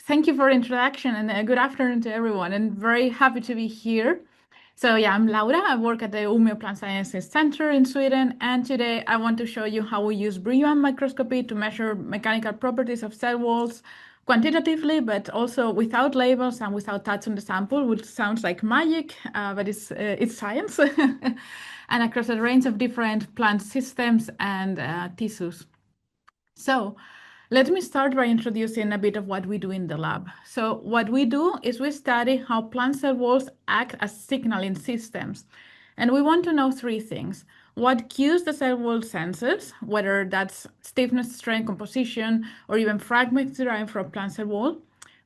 Thank you for the introduction and good afternoon to everyone, and very happy to be here. So yeah, I'm Laura. I work at the Umeå Plant Sciences Center in Sweden, and today I want to show you how we use Brillouin microscopy to measure mechanical properties of cell walls quantitatively, but also without labels and without touch on the sample, which sounds like magic, but it's science, and across a range of different plant systems and tissues. So let me start by introducing a bit of what we do in the lab. So what we do is we study how plant cell walls act as signaling systems. And we want to know three things. What cues the cell wall senses, whether that's stiffness, strength, composition, or even fragments derived from plant cell wall,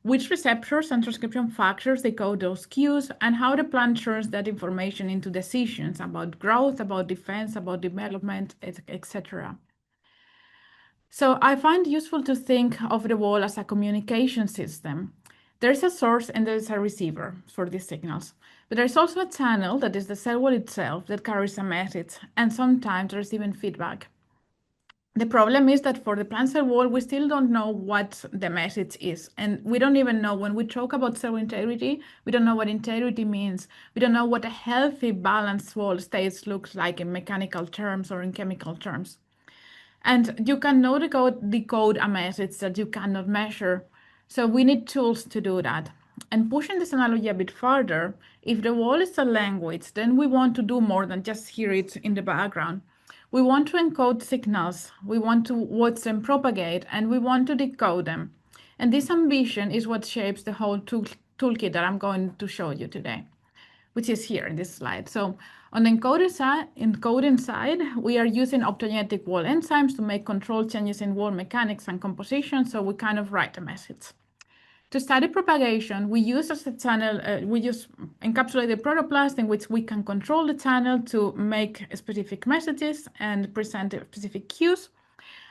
which receptors and transcription factors decode those cues, and how the plant turns that information into decisions about growth, about defense, about development, etc. So I find it useful to think of the wall as a communication system. There's a source and there's a receiver for these signals. But there's also a channel, that is the cell wall itself, that carries a message, and sometimes there's even feedback. The problem is that for the plant cell wall, we still don't know what the message is. And we don't even know, when we talk about cell integrity, we don't know what integrity means. We don't know what a healthy, balanced wall state looks like in mechanical terms or in chemical terms. And you cannot decode a message that you cannot measure. So we need tools to do that. And pushing this analogy a bit further, if the wall is a language, then we want to do more than just hear it in the background. We want to encode signals, we want to watch them propagate, and we want to decode them. And this ambition is what shapes the whole toolkit that I'm going to show you today, which is here in this slide. So on the encoding side, we are using optogenetic wall enzymes to make control changes in wall mechanics and composition, so we kind of write a message. To study propagation, we use as a channel, we use encapsulated protoplast in which we can control the channel to make specific messages and present specific cues.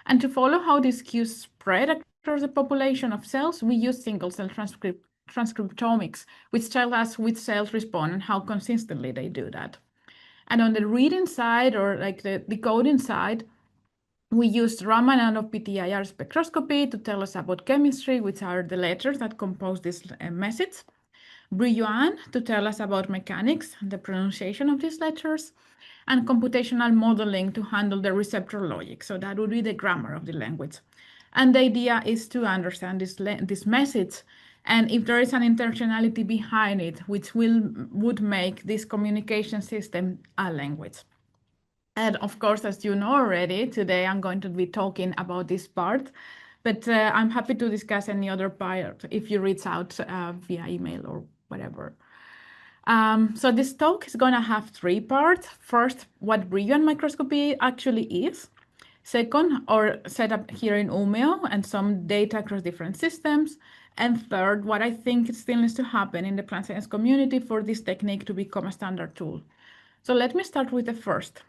And to follow how these cues spread across the population of cells, we use single-cell transcriptomics, which tell us which cells respond and how consistently they do that. And on the reading side, or like the decoding side, we used Raman and PTIR spectroscopy to tell us about chemistry, which are the letters that compose this message. Brillouin to tell us about mechanics, the pronunciation of these letters, and computational modeling to handle the receptor logic. So that would be the grammar of the language. And the idea is to understand this message, and if there is an intentionality behind it, which would make this communication system a language. And of course, as you know already, today I'm going to be talking about this part, but I'm happy to discuss any other part if you reach out via email or whatever. So this talk is going to have three parts. First, what Brillouin microscopy actually is. Second, our setup here in Umeå and some data across different systems. And third, what I think still needs to happen in the plant science community for this technique to become a standard tool. So let me start with the first.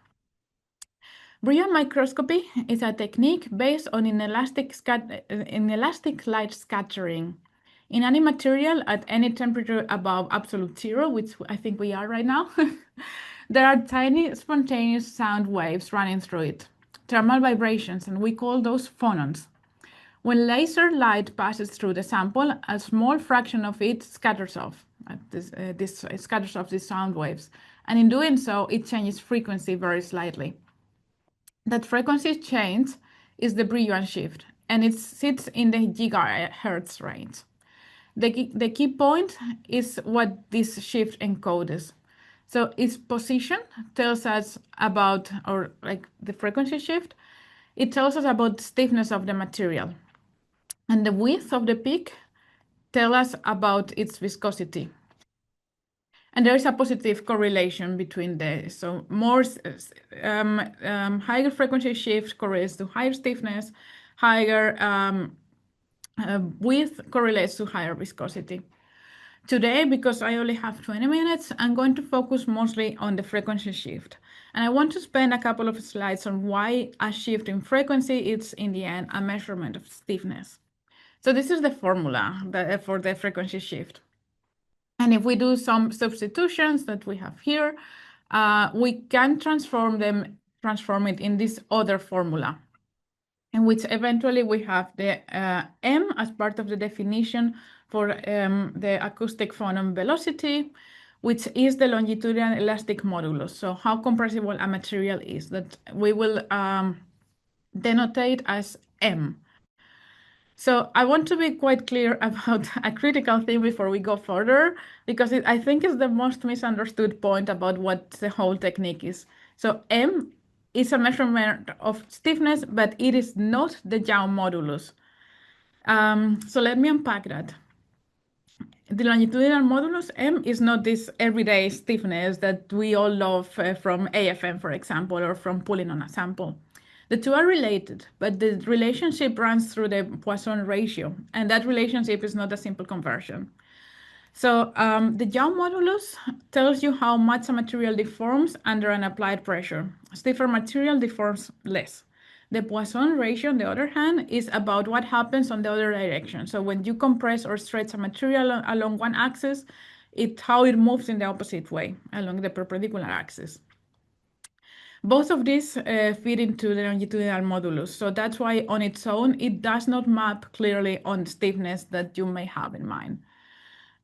Brillouin microscopy is a technique based on inelastic light scattering. In any material at any temperature above absolute zero, which I think we are right now, there are tiny spontaneous sound waves running through it, thermal vibrations, and we call those phonons. When laser light passes through the sample, a small fraction of it scatters off. It scatters off these sound waves, and in doing so, it changes frequency very slightly. That frequency change is the Brillouin shift, and it sits in the gigahertz range. The key point is what this shift encodes. So its position tells us about, or like the frequency shift, it tells us about the stiffness of the material. And the width of the peak tells us about its viscosity. And there is a positive correlation between these. So more higher frequency shift correlates to higher stiffness, higher width correlates to higher viscosity. Today, because I only have 20 minutes, I'm going to focus mostly on the frequency shift. And I want to spend a couple of slides on why a shift in frequency is, in the end, a measurement of stiffness. So this is the formula for the frequency shift. And if we do some substitutions that we have here, we can transform it in this other formula. in which eventually we have the M as part of the definition for the acoustic phonon velocity, which is the longitudinal elastic modulus. So how compressible a material is, that we will denotate as M. So I want to be quite clear about a critical thing before we go further, because I think it's the most misunderstood point about what the whole technique is. So M is a measurement of stiffness, but it is not the Young modulus. So let me unpack that. The longitudinal modulus M is not this everyday stiffness that we all love from AFM, for example, or from pulling on a sample. The two are related, but the relationship runs through the Poisson ratio, and that relationship is not a simple conversion. So the Young modulus tells you how much a material deforms under an applied pressure. Stiffer material deforms less. The Poisson ratio, on the other hand, is about what happens on the other direction. So when you compress or stretch a material along one axis, it's how it moves in the opposite way, along the perpendicular axis. Both of these fit into the longitudinal modulus. So that's why on its own, it does not map clearly on stiffness that you may have in mind.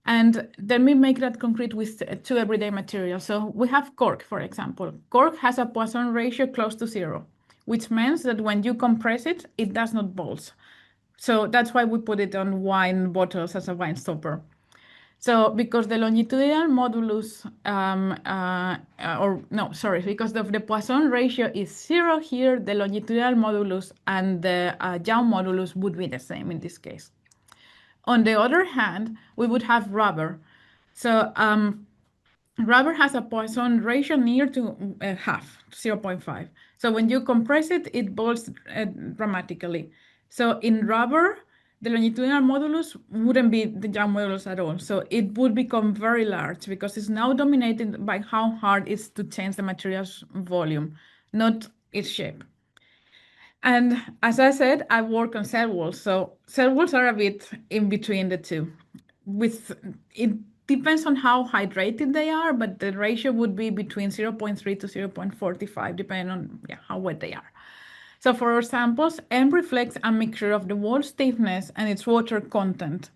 And then we make that concrete with two everyday materials. So we have cork, for example. Cork has a Poisson ratio close to 0, which means that when you compress it, it does not bulge. So that's why we put it on wine bottles as a wine stopper. So because the longitudinal modulus, because the Poisson ratio is 0 here, the longitudinal modulus and the Young modulus would be the same in this case. On the other hand, we would have rubber. So rubber has a Poisson ratio near to half, 0.5. So when you compress it, it bulges dramatically. So in rubber, the longitudinal modulus wouldn't be the Young modulus at all. So it would become very large because it's now dominated by how hard it is to change the material's volume, not its shape. And as I said, I work on cell walls. So cell walls are a bit in between the two. It depends on how hydrated they are, but the ratio would be between 0.3 to 0.45, depending on how wet they are. So for our samples, M reflects a mixture of the wall stiffness and its water content.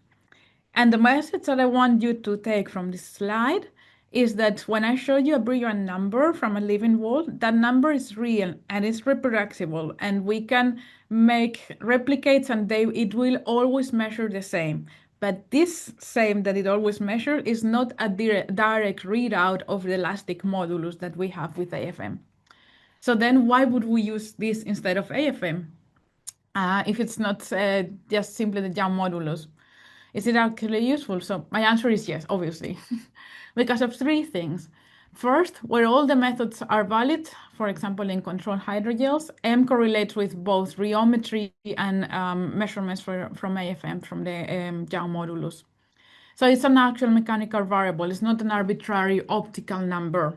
And the message that I want you to take from this slide is that when I show you a Brillouin number from a living wall, that number is real and it's reproducible, and we can make replicates and it will always measure the same. But this same that it always measures is not a direct readout of the elastic modulus that we have with AFM. So then why would we use this instead of AFM? If it's not just simply the Young modulus. Is it actually useful? So my answer is yes, obviously, because of three things. First, where all the methods are valid, for example, in controlled hydrogels, M correlates with both rheometry and measurements from AFM, from the Young modulus. So it's an actual mechanical variable. It's not an arbitrary optical number.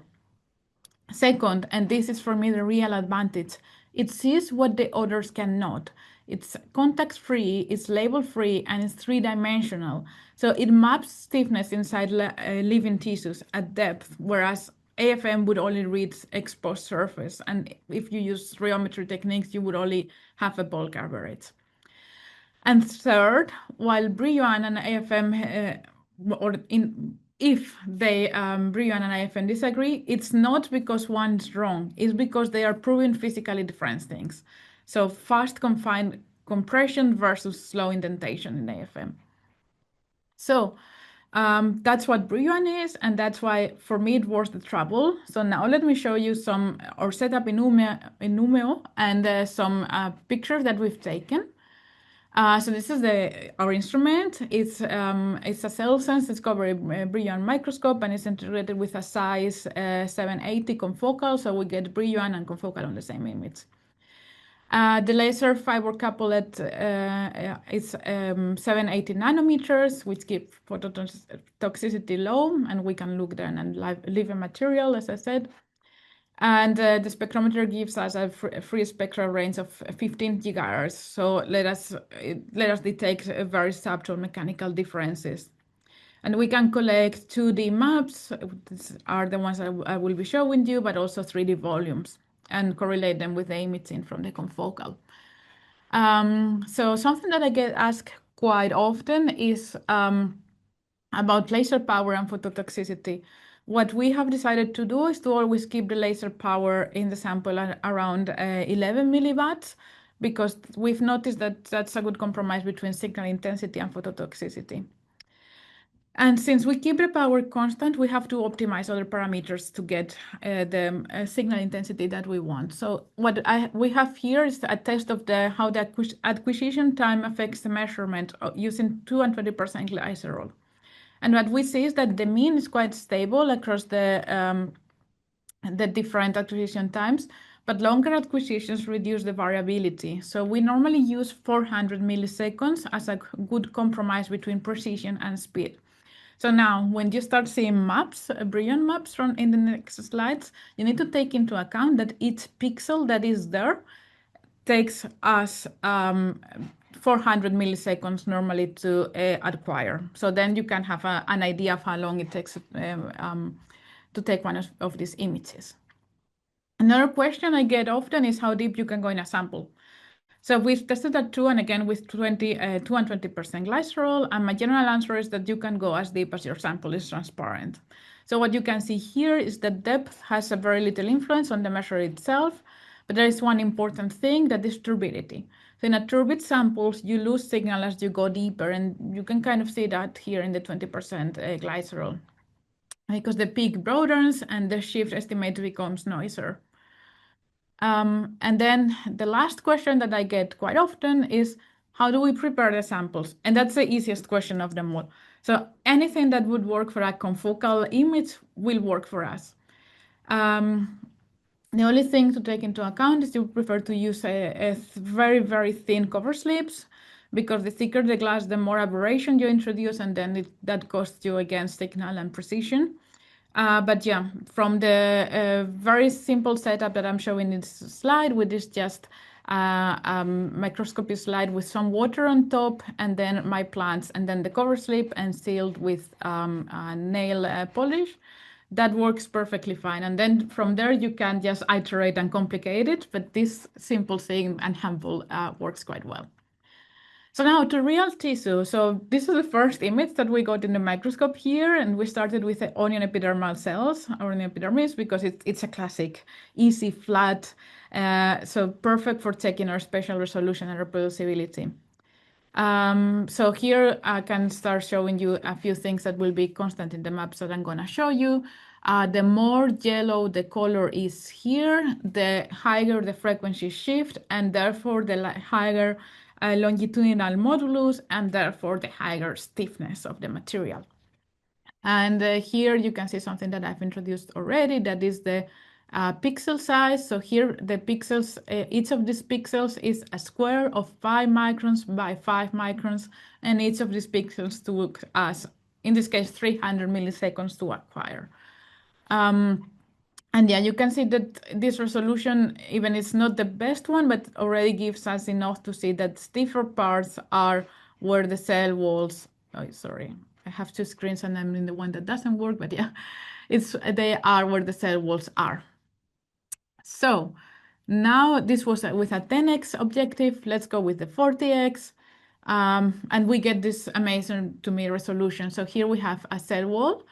Second, and this is for me the real advantage, it sees what the others cannot. It's context-free, it's label-free, and it's three-dimensional. So it maps stiffness inside living tissues at depth, whereas AFM would only read exposed surface. And if you use rheometry techniques, you would only have a bulk average. And third, while Brillouin and AFM, if they Brillouin and AFM disagree, it's not because one's wrong. It's because they are proving physically different things. So fast confined compression versus slow indentation in AFM. So that's what Brillouin is, and that's why for me it was the trouble. So now let me show you our setup in Umeo and some pictures that we've taken. So this is our instrument. It's a cell sense discovery Brillouin microscope, and it's integrated with a size 780 confocal, so we get Brillouin and confocal on the same image. The laser fiber couplet is 780 nanometers, which keep phototoxicity low, and we can look then and live a material, as I said. And the spectrometer gives us a free spectral range of 15 gigahertz. So let us detect very subtle mechanical differences. And we can collect 2D maps, these are the ones I will be showing you, but also 3D volumes, and correlate them with the imaging from the confocal. So something that I get asked quite often is about laser power and phototoxicity. What we have decided to do is to always keep the laser power in the sample at around 11 milliwatts, because we've noticed that that's a good compromise between signal intensity and phototoxicity. And since we keep the power constant, we have to optimize other parameters to get the signal intensity that we want. So what we have here is a test of how the acquisition time affects the measurement using 2 and 20% glycerol. And what we see is that the mean is quite stable across the different acquisition times, but longer acquisitions reduce the variability. So we normally use 400 milliseconds as a good compromise between precision and speed. So now, when you start seeing maps, Brillouin maps from in the next slides, you need to take into account that each pixel that is there takes us 400 milliseconds normally to acquire. So then you can have an idea of how long it takes to take one of these images. Another question I get often is how deep you can go in a sample. So we've tested that too, and again with 2 and 20% glycerol, and my general answer is that you can go as deep as your sample is transparent. So what you can see here is that depth has a very little influence on the measure itself, but there is one important thing, that is turbidity. So in a turbid samples, you lose signal as you go deeper, and you can kind of see that here in the 20% glycerol, because the peak broadens and the shift estimate becomes noisier. And then the last question that I get quite often is, how do we prepare the samples? And that's the easiest question of them all. So anything that would work for a confocal image will work for us. The only thing to take into account is you prefer to use a very, very thin cover slips, because the thicker the glass, the more aberration you introduce, and then that costs you against signal and precision. But yeah, from the very simple setup that I'm showing in this slide, which is just a microscopy slide with some water on top, and then my plants, and then the cover slip and sealed with nail polish, that works perfectly fine. And then from there, you can just iterate and complicate it, but this simple thing and handful works quite well. So now to real tissue. So this is the first image that we got in the microscope here, and we started with the onion epidermal cells, onion epidermis, because it's a classic, easy, flat, so perfect for checking our spatial resolution and reproducibility. So here I can start showing you a few things that will be constant in the maps that I'm going to show you. The more yellow the color is here, the higher the frequency shift, and therefore the higher longitudinal modulus, and therefore the higher stiffness of the material. And here you can see something that I've introduced already, that is the pixel size. So here the pixels, each of these pixels is a square of 5 microns by 5 microns, and each of these pixels took us, in this case, 300 milliseconds to acquire. And yeah, you can see that this resolution, even it's not the best one, but already gives us enough to see that stiffer parts are where the cell walls, oh, sorry, I have two screens and I'm in the one that doesn't work, but yeah, they are where the cell walls are. So now this was with a 10x objective. Let's go with the 40x. And we get this amazing, to me, resolution. So here we have a cell wall.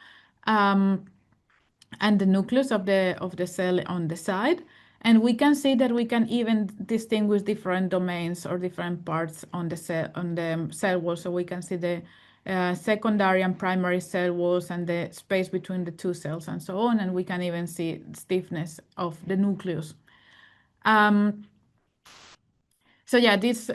And the nucleus of the cell on the side. And we can see that we can even distinguish different domains or different parts on the cell wall. So we can see the secondary and primary cell walls and the space between the two cells and so on. And we can even see stiffness of the nucleus. So yeah, this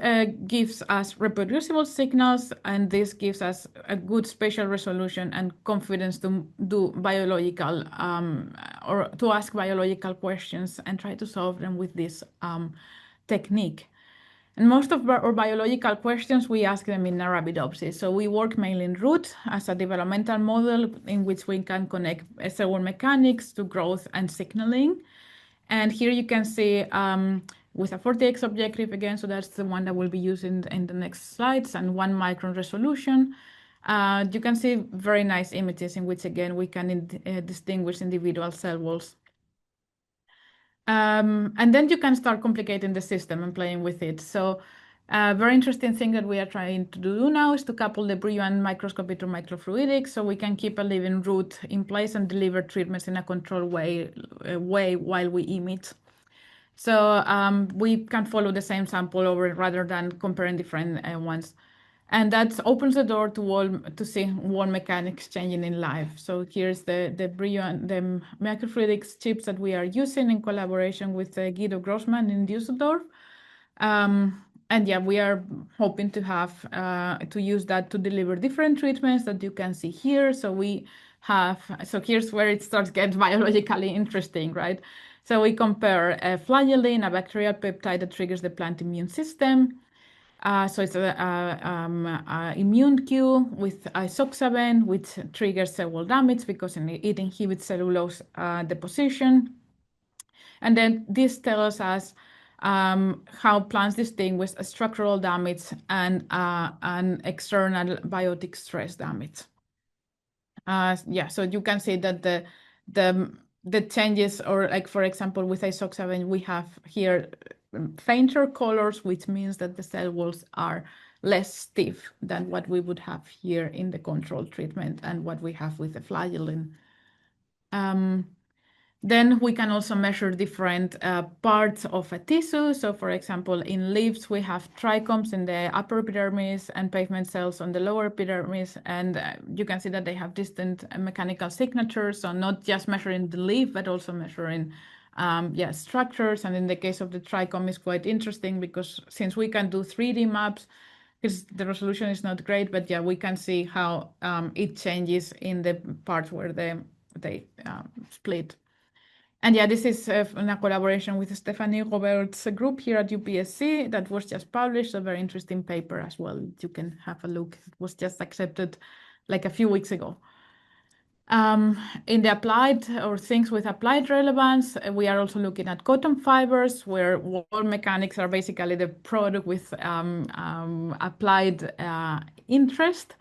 gives us reproducible signals, and this gives us a good spatial resolution and confidence to do biological or to ask biological questions and try to solve them with this technique. And most of our biological questions, we ask them in Arabidopsis. So we work mainly in root as a developmental model in which we can connect cell mechanics to growth and signaling. And here you can see with a 40x objective again, so that's the one that we'll be using in the next slides, and 1 micron resolution. You can see very nice images in which, again, we can distinguish individual cell walls. And then you can start complicating the system and playing with it. So A very interesting thing that we are trying to do now is to couple the Brillouin microscopy to microfluidics so we can keep a living root in place and deliver treatments in a controlled way while we emit. So we can follow the same sample over rather than comparing different ones. And that opens the door to see wall mechanics changing in life. So here's the Brillouin, the microfluidics chips that we are using in collaboration with Guido Grossman in Düsseldorf. And yeah, we are hoping to have to use that to deliver different treatments that you can see here. So here's where it starts getting biologically interesting, right? So we compare a flagellin, a bacterial peptide that triggers the plant immune system. So it's a immune cue with isoxaben, which triggers cell wall damage because it inhibits cellulose deposition. And then this tells us how plants distinguish structural damage and an external biotic stress damage. Yeah, so you can see that the changes, or like for example with isoxaben, we have here fainter colors, which means that the cell walls are less stiff than what we would have here in the control treatment and what we have with the flagellin. Then we can also measure different parts of a tissue. So for example, in leaves, we have trichomes in the upper epidermis and pavement cells on the lower epidermis. And you can see that they have distinct mechanical signatures. So not just measuring the leaf, but also measuring structures. And in the case of the trichome is quite interesting because since we can do 3D maps, because the resolution is not great, but yeah, we can see how it changes in the parts where they split. And yeah, this is in a collaboration with Stephanie Roberts' group here at UPSC that was just published, a very interesting paper as well. You can have a look. It was just accepted like a few weeks ago. In the applied or things with applied relevance, we are also looking at cotton fibers, where wall mechanics are basically the product with applied interest.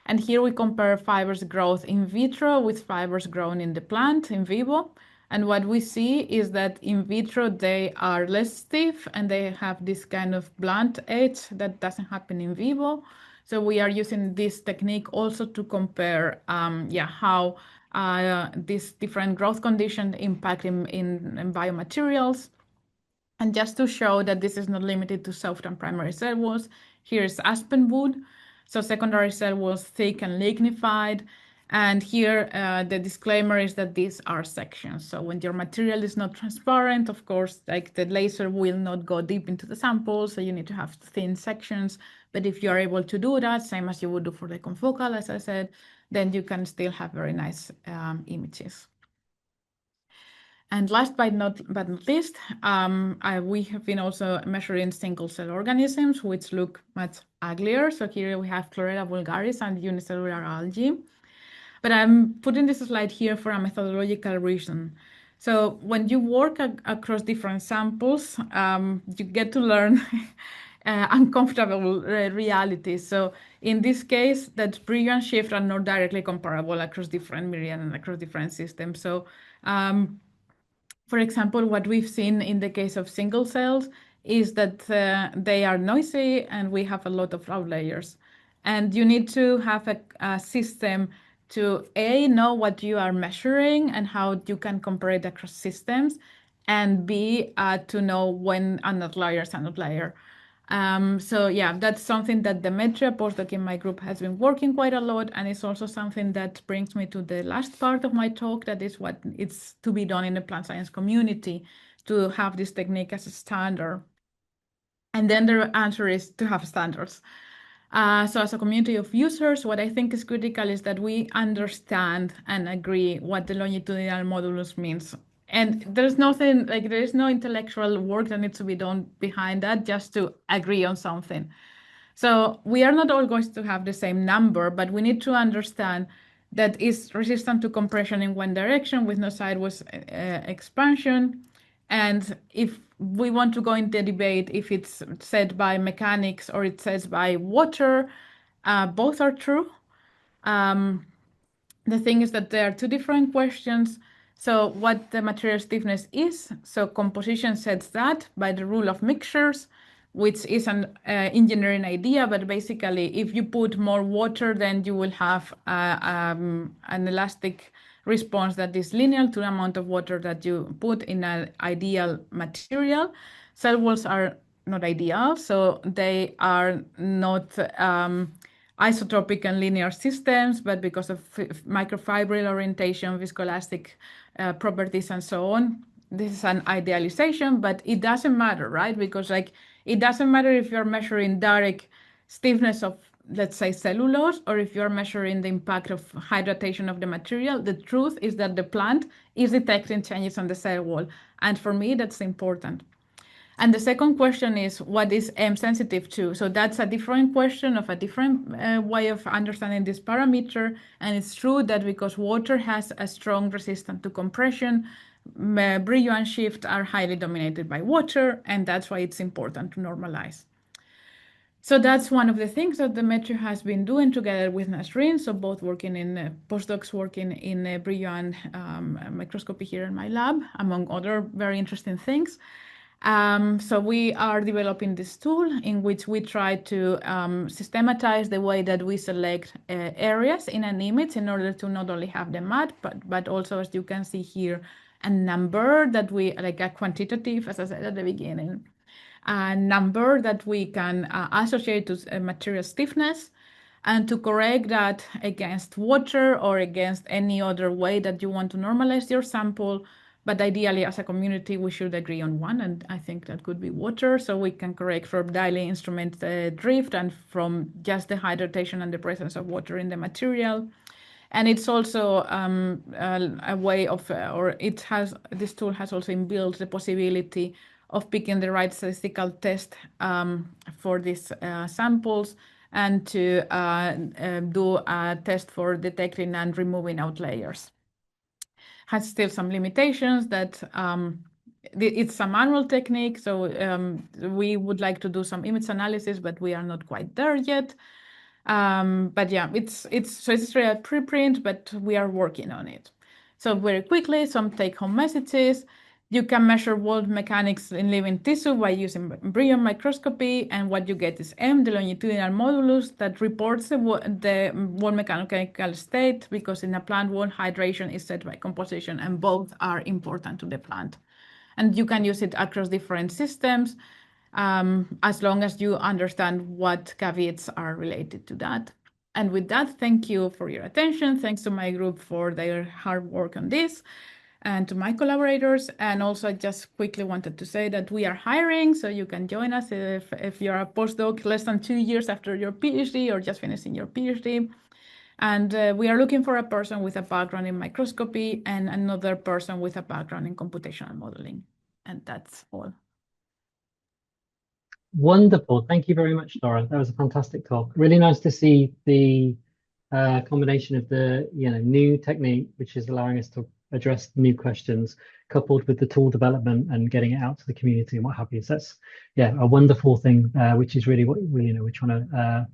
And here we compare fibers growth in vitro with fibers grown in the plant in vivo. And what we see is that in vitro, they are less stiff and they have this kind of blunt edge that doesn't happen in vivo. So we are using this technique also to compare how these different growth conditions impact in biomaterials. And just to show that this is not limited to soft and primary cell walls, here's aspen wood. So secondary cell walls thick and lignified. And here the disclaimer is that these are sections. So when your material is not transparent, of course, like the laser will not go deep into the sample. So you need to have thin sections. But if you are able to do that, same as you would do for the confocal, as I said, then you can still have very nice images. And last but not least, we have been also measuring single cell organisms, which look much uglier. So here we have Chlorella vulgaris and unicellular algae. But I'm putting this slide here for a methodological reason. So when you work across different samples, you get to learn uncomfortable realities. So in this case, that Brillouin shift are not directly comparable across different myriad and across different systems. So for example, what we've seen in the case of single cells is that they are noisy and we have a lot of outliers. And you need to have a system to A, know what you are measuring and how you can compare it across systems, and B, to know when an outlier is an outlier. So yeah, that's something that Demetria, postdoc in my group, has been working quite a lot, and it's also something that brings me to the last part of my talk, that is what it's to be done in the plant science community to have this technique as a standard. And then the answer is to have standards. So as a community of users, what I think is critical is that we understand and agree what the longitudinal modulus means. And there's nothing, like there is no intellectual work that needs to be done behind that just to agree on something. So we are not all going to have the same number, but we need to understand that it's resistant to compression in one direction with no sideways expansion. And if we want to go into the debate, if it's said by mechanics or it's said by water, both are true. The thing is that there are two different questions. So what the material stiffness is, so composition sets that by the rule of mixtures, which is an engineering idea, but basically if you put more water, then you will have an elastic response that is linear to the amount of water that you put in an ideal material. Cell walls are not ideal, so they are not isotropic and linear systems, but because of microfibril orientation, viscoelastic properties, and so on, this is an idealization, but it doesn't matter, right? Because it doesn't matter if you're measuring direct stiffness of, let's say, cellulose, or if you're measuring the impact of hydration of the material. The truth is that the plant is detecting changes on the cell wall. And for me, that's important. And the second question is, what is M sensitive to? So that's a different question of a different way of understanding this parameter. And it's true that because water has a strong resistance to compression, Brillouin shifts are highly dominated by water, and that's why it's important to normalize. So that's one of the things that the Metro has been doing together with Nasrin. So both working in postdocs working in Brillouin microscopy here in my lab, among other very interesting things. So we are developing this tool in which we try to systematize the way that we select areas in an image in order to not only have the map, but also, as you can see here, a number that we, like a quantitative, as I said at the beginning, a number that we can associate to material stiffness, and to correct that against water or against any other way that you want to normalize your sample. But ideally, as a community, we should agree on one, and I think that could be water. So we can correct from daily instrument drift and from just the hydration and the presence of water in the material. And it's also a way of, or it has, this tool has also inbuilt the possibility of picking the right statistical test for these samples, and to do a test for detecting and removing outliers. Has still some limitations that it's a manual technique, so we would like to do some image analysis, but we are not quite there yet. But yeah, it's really a preprint, but we are working on it. So very quickly, some take-home messages. You can measure wall mechanics in living tissue by using Brillouin microscopy, and what you get is M, the longitudinal modulus that reports the wall mechanical state, because in a plant wall, hydration is set by composition, and both are important to the plant. And you can use it across different systems, as long as you understand what caveats are related to that. And with that, thank you for your attention. Thanks to my group for their hard work on this, and to my collaborators. And also, I just quickly wanted to say that we are hiring, so you can join us if you're a postdoc less than 2 years after your PhD or just finishing your PhD. And we are looking for a person with a background in microscopy and another person with a background in computational modeling. And that's all. Wonderful. Thank you very much, Laura. That was a fantastic talk. Really nice to see the combination of the new technique, which is allowing us to address new questions, coupled with the tool development and getting it out to the community and what have you. So that's a wonderful thing, which is really what we're trying to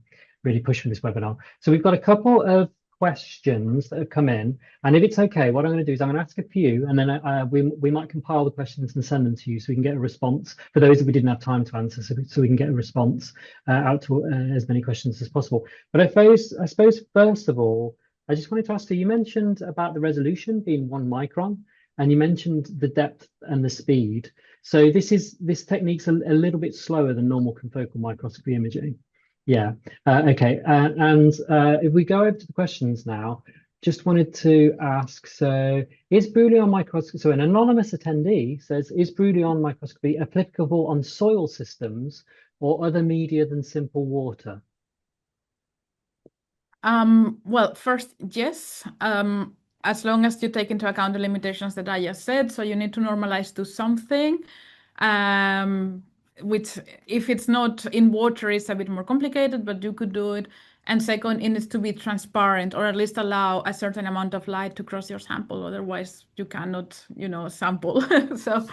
really push for this webinar. So we've got a couple of questions that have come in, and if it's okay, what I'm going to do is I'm going to ask a few, and then we might compile the questions and send them to you so we can get a response for those that we didn't have time to answer, so we can get a response out to as many questions as possible. But I suppose first of all, I just wanted to ask you mentioned about the resolution being 1 micron, and you mentioned the depth and the speed. So this technique's a little bit slower than normal confocal microscopy imaging. Yeah. Okay. And if we go over to the questions now, just wanted to ask, so is Brillouin microscopy, so an anonymous attendee says, is Brillouin microscopy applicable on soil systems or other media than simple water? Well, first, yes, as long as you take into account the limitations that I just said. So you need to normalize to something, which if it's not in water, it's a bit more complicated, but you could do it. And second, it needs to be transparent, or at least allow a certain amount of light to cross your sample. Otherwise, you cannot, sample. So,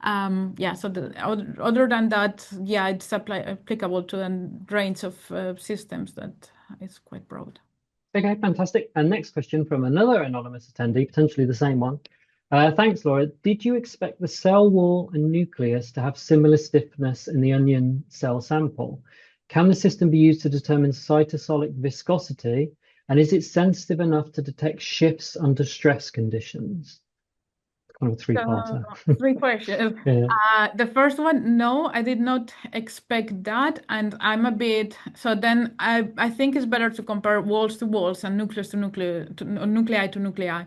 yeah. So other than that, yeah, it's applicable to a range of systems that is quite broad. Okay, fantastic. And next question from another anonymous attendee, potentially the same one. Thanks, Laura. Did you expect the cell wall and nucleus to have similar stiffness in the onion cell sample? Can the system be used to determine cytosolic viscosity? And is it sensitive enough to detect shifts under stress conditions? Kind of a So, three-parter. three questions. Yeah. The first one, no, I did not expect that, and I'm a bit. So then, I think it's better to compare walls to walls and nucleus to nucleus, nuclei to nuclei,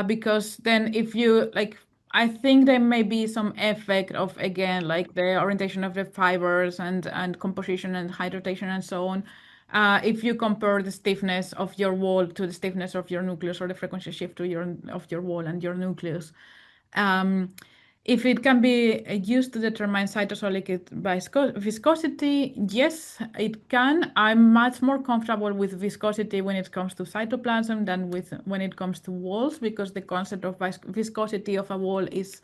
because then if you like, I think there may be some effect of again like the orientation of the fibers and composition and hydration and so on. If you compare the stiffness of your wall to the stiffness of your nucleus or the frequency shift to your of your wall and your nucleus. Um, if it can be used to determine cytosolic viscosity, yes, it can. I'm much more comfortable with viscosity when it comes to cytoplasm than with when it comes to walls, because the concept of viscosity of a wall is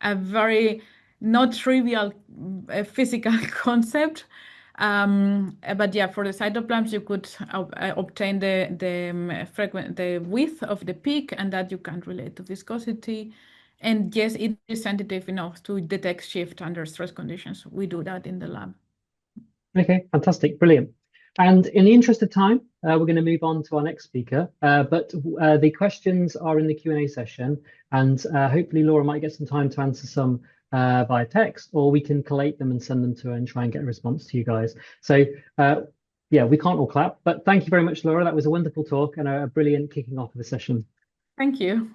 a very not trivial physical concept. But yeah, for the cytoplasms, you could obtain the width of the peak, and that you can relate to viscosity. And yes, it is sensitive enough to detect shift under stress conditions. We do that in the lab. Okay, fantastic, brilliant. And in the interest of time, we're going to move on to our next speaker. But the questions are in the Q&A session, and hopefully Laura might get some time to answer some via text, or we can collate them and send them to her and try and get a response to you guys. So yeah, we can't all clap, but thank you very much, Laura. That was a wonderful talk and a brilliant kicking off of the session. Thank you.